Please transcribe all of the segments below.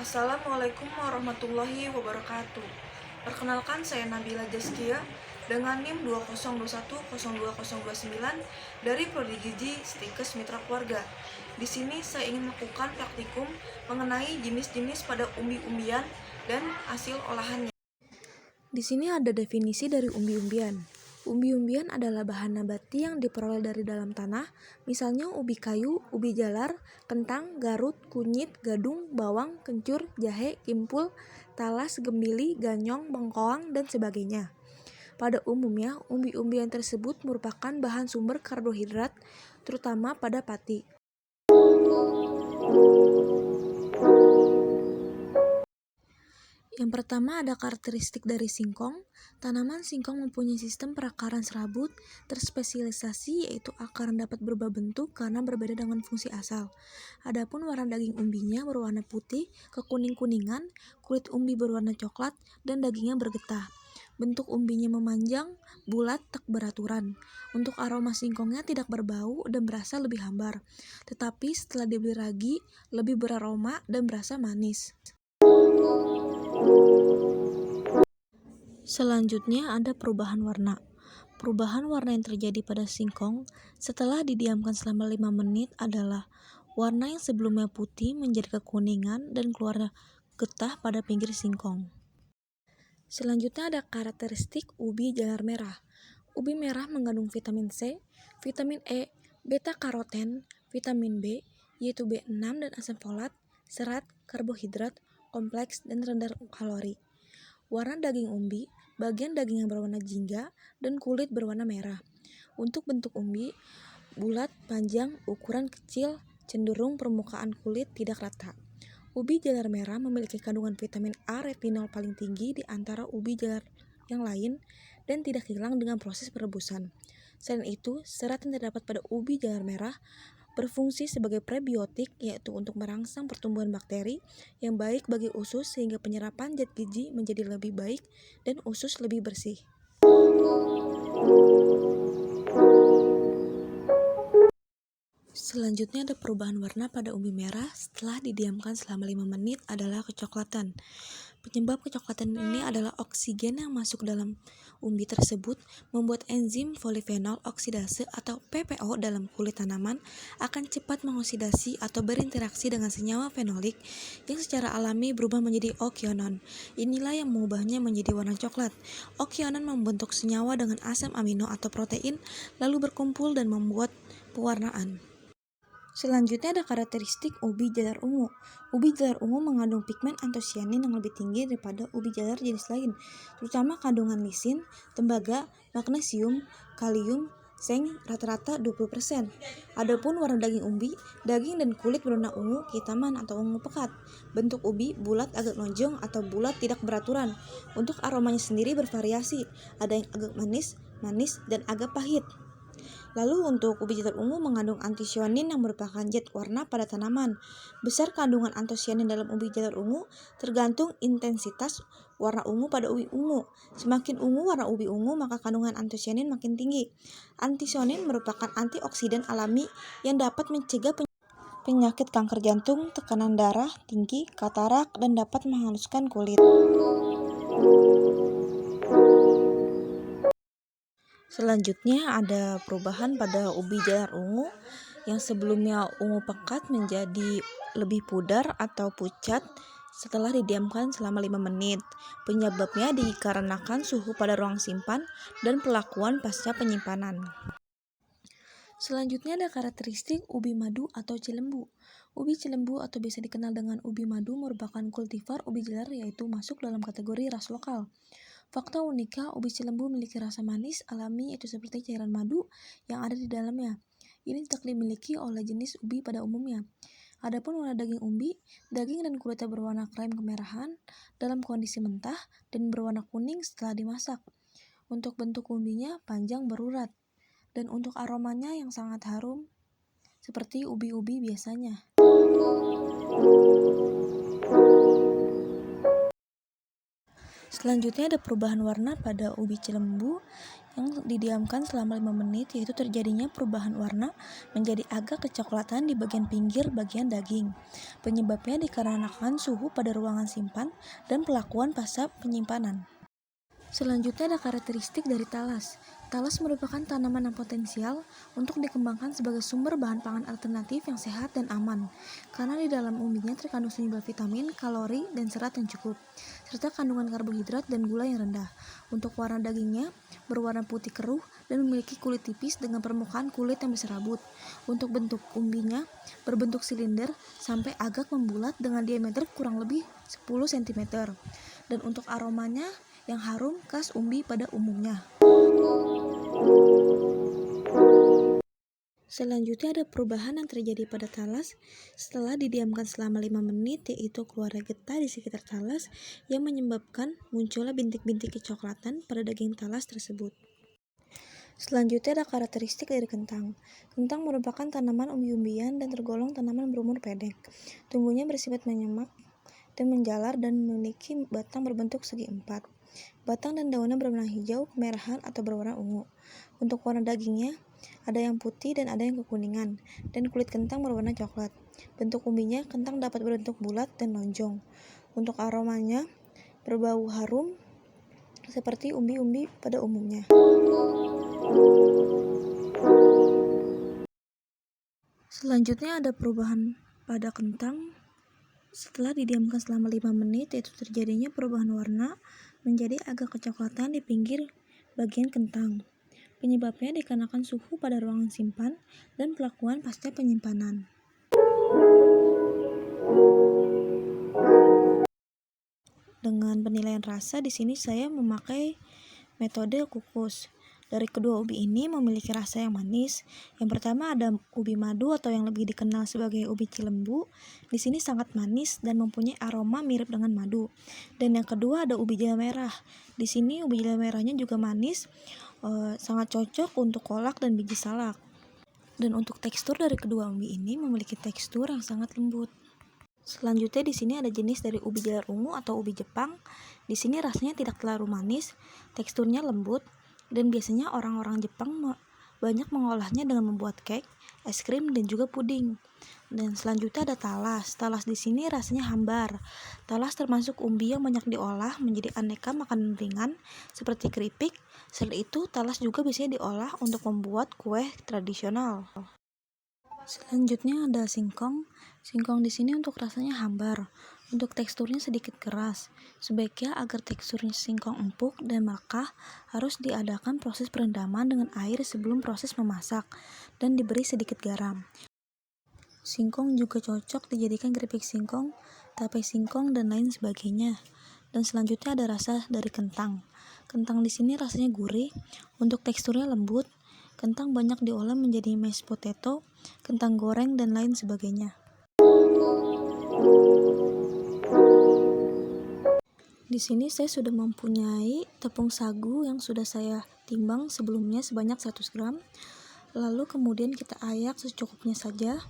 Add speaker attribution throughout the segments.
Speaker 1: Assalamualaikum warahmatullahi wabarakatuh. Perkenalkan, saya Nabila Jaskia dengan NIM 202102029 dari Prodi Gizi Stikes Mitra Keluarga. Di sini saya ingin melakukan praktikum mengenai jenis-jenis pada umbi-umbian dan hasil olahannya. Di sini ada definisi dari umbi-umbian. Umbi-umbian adalah bahan nabati yang diperoleh dari dalam tanah, misalnya ubi kayu, ubi jalar, kentang, garut, kunyit, gadung, bawang, kencur, jahe, kimpul, talas, gembili, ganyong, bengkoang, dan sebagainya. Pada umumnya, umbi-umbian tersebut merupakan bahan sumber karbohidrat, terutama pada pati. Yang pertama ada karakteristik dari singkong. Tanaman singkong mempunyai sistem perakaran serabut terspesialisasi, yaitu akaran dapat berubah bentuk karena berbeda dengan fungsi asal. Adapun warna daging umbinya berwarna putih kekuning-kuningan, kulit umbi berwarna coklat, dan dagingnya bergetah. Bentuk umbinya memanjang, bulat, tak beraturan. Untuk aroma singkongnya tidak berbau dan berasa lebih hambar. Tetapi setelah dibeli ragi, lebih beraroma dan berasa manis. Selanjutnya ada perubahan warna. Perubahan warna yang terjadi pada singkong setelah didiamkan selama 5 menit adalah warna yang sebelumnya putih menjadi kekuningan dan keluar getah pada pinggir singkong. Selanjutnya ada karakteristik ubi jalar merah. Ubi merah mengandung vitamin C, vitamin E, beta-karoten, vitamin B, yaitu B6 dan asam folat, serat, karbohidrat, kompleks, dan rendah kalori. Warna daging umbi, bagian daging yang berwarna jingga dan kulit berwarna merah. Untuk bentuk umbi, bulat, panjang, ukuran kecil, cenderung permukaan kulit tidak rata. Ubi jalar merah memiliki kandungan vitamin A retinol paling tinggi di antara ubi jalar yang lain dan tidak hilang dengan proses perebusan. Selain itu, serat yang terdapat pada ubi jalar merah berfungsi sebagai prebiotik, yaitu untuk merangsang pertumbuhan bakteri yang baik bagi usus sehingga penyerapan zat gizi menjadi lebih baik dan usus lebih bersih. Selanjutnya ada perubahan warna pada umbi merah setelah didiamkan selama 5 menit adalah kecoklatan. Penyebab kecoklatan ini adalah oksigen yang masuk dalam umbi tersebut membuat enzim polifenol oksidase atau PPO dalam kulit tanaman akan cepat mengoksidasi atau berinteraksi dengan senyawa fenolik yang secara alami berubah menjadi okionon. Inilah yang mengubahnya menjadi warna coklat. Okionon membentuk senyawa dengan asam amino atau protein lalu berkumpul dan membuat pewarnaan. Selanjutnya ada karakteristik ubi jalar ungu. Ubi jalar ungu mengandung pigmen antosianin yang lebih tinggi daripada ubi jalar jenis lain, terutama kandungan lisin, tembaga, magnesium, kalium, seng rata-rata 20%. Adapun warna daging umbi, daging dan kulit berwarna ungu kehitaman atau ungu pekat. Bentuk ubi bulat agak lonjong atau bulat tidak beraturan. Untuk aromanya sendiri bervariasi, ada yang agak manis, dan agak pahit. Lalu untuk ubi jalar ungu mengandung anthocyanin yang merupakan zat warna pada tanaman. Besar kandungan anthocyanin dalam ubi jalar ungu tergantung intensitas warna ungu pada ubi ungu. Semakin ungu warna ubi ungu, maka kandungan anthocyanin makin tinggi. Anthocyanin merupakan antioksidan alami yang dapat mencegah penyakit kanker jantung, tekanan darah tinggi, katarak, dan dapat menghaluskan kulit. Selanjutnya ada perubahan pada ubi jalar ungu yang sebelumnya ungu pekat menjadi lebih pudar atau pucat setelah didiamkan selama 5 menit. Penyebabnya dikarenakan suhu pada ruang simpan dan perlakuan pasca penyimpanan. Selanjutnya ada karakteristik ubi madu atau cilembu. Ubi cilembu atau biasa dikenal dengan ubi madu merupakan kultivar ubi jalar, yaitu masuk dalam kategori ras lokal. Fakta uniknya, ubi cilembu memiliki rasa manis alami, yaitu seperti cairan madu yang ada di dalamnya. Ini tidak dimiliki oleh jenis ubi pada umumnya. Adapun warna daging umbi, daging dan kulitnya berwarna krem kemerahan dalam kondisi mentah dan berwarna kuning setelah dimasak. Untuk bentuk umbinya panjang berurat, dan untuk aromanya yang sangat harum seperti ubi-ubi biasanya. Selanjutnya ada perubahan warna pada ubi cilembu yang didiamkan selama 5 menit, yaitu terjadinya perubahan warna menjadi agak kecoklatan di bagian pinggir bagian daging. Penyebabnya dikarenakan suhu pada ruangan simpan dan pelakuan pasca penyimpanan. Selanjutnya ada karakteristik dari talas. Talas merupakan tanaman yang potensial untuk dikembangkan sebagai sumber bahan pangan alternatif yang sehat dan aman, karena di dalam umbinya terkandung sejumlah vitamin, kalori, dan serat yang cukup, serta kandungan karbohidrat dan gula yang rendah. Untuk warna dagingnya berwarna putih keruh dan memiliki kulit tipis dengan permukaan kulit yang berserabut. Untuk bentuk umbinya berbentuk silinder sampai agak membulat dengan diameter kurang lebih 10 cm. Dan untuk aromanya yang harum khas umbi pada umumnya. Selanjutnya ada perubahan yang terjadi pada talas setelah didiamkan selama 5 menit, yaitu keluarnya getah di sekitar talas yang menyebabkan munculnya bintik-bintik kecoklatan pada daging talas tersebut. Selanjutnya ada karakteristik dari kentang. Kentang merupakan tanaman umbi-umbian dan tergolong tanaman berumur pendek. Tumbuhnya bersifat menyemak dan menjalar dan memiliki batang berbentuk segi empat. Batang dan daunnya berwarna hijau, kemerahan, atau berwarna ungu. Untuk warna dagingnya, ada yang putih dan ada yang kekuningan, dan kulit kentang berwarna coklat. Bentuk umbinya, kentang dapat berbentuk bulat dan lonjong. Untuk aromanya, berbau harum seperti umbi-umbi pada umumnya. Selanjutnya ada perubahan pada kentang setelah didiamkan selama 5 menit, yaitu terjadinya perubahan warna menjadi agak kecoklatan di pinggir bagian kentang. Penyebabnya dikarenakan suhu pada ruangan simpan dan pelakuan pasca penyimpanan. Dengan penilaian rasa, di sini saya memakai metode kukus. Dari kedua ubi ini memiliki rasa yang manis. Yang pertama ada ubi madu atau yang lebih dikenal sebagai ubi cilembu. Di sini sangat manis dan mempunyai aroma mirip dengan madu. Dan yang kedua ada ubi jala merah. Di sini ubi jala merahnya juga manis, sangat cocok untuk kolak dan biji salak. Dan untuk tekstur dari kedua ubi ini memiliki tekstur yang sangat lembut. Selanjutnya di sini ada jenis dari ubi jalar ungu atau ubi Jepang. Di sini rasanya tidak terlalu manis, teksturnya lembut, dan biasanya orang-orang Jepang banyak mengolahnya dengan membuat cake, es krim, dan juga puding. Dan selanjutnya ada talas. Talas di sini rasanya hambar. Talas termasuk umbi yang banyak diolah menjadi aneka makanan ringan seperti keripik. Selain itu, talas juga biasanya diolah untuk membuat kue tradisional. Selanjutnya ada singkong. Singkong di sini untuk rasanya hambar, untuk teksturnya sedikit keras. Sebaiknya agar teksturnya singkong empuk dan maka harus diadakan proses perendaman dengan air sebelum proses memasak dan diberi sedikit garam. Singkong juga cocok dijadikan keripik singkong, tape singkong, dan lain sebagainya. Dan selanjutnya ada rasa dari kentang. Kentang di sini rasanya gurih, untuk teksturnya lembut. Kentang banyak diolah menjadi mashed potato, kentang goreng, dan lain sebagainya. Di sini saya sudah mempunyai tepung sagu yang sudah saya timbang sebelumnya sebanyak 100 gram. Lalu kemudian kita ayak secukupnya saja.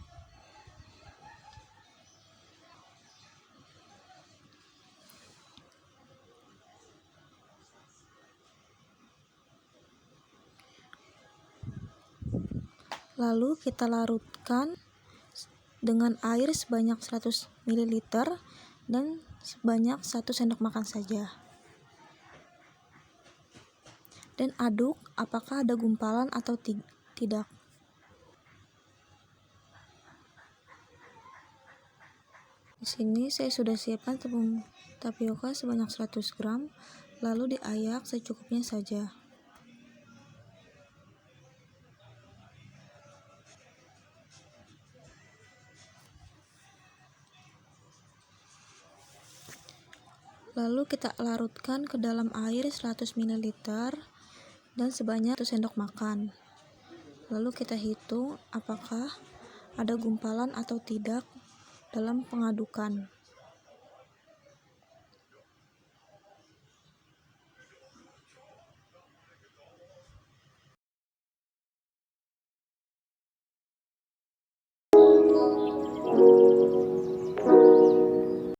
Speaker 1: Lalu kita larutkan dengan air sebanyak 100 ml dan sebanyak 1 sendok makan saja. Dan aduk apakah ada gumpalan atau tidak. Di sini saya sudah siapkan tepung tapioka sebanyak 100 gram, lalu diayak secukupnya saja. Lalu kita larutkan ke dalam air 100 ml dan sebanyak 1 sendok makan. Lalu kita hitung apakah ada gumpalan atau tidak dalam pengadukan.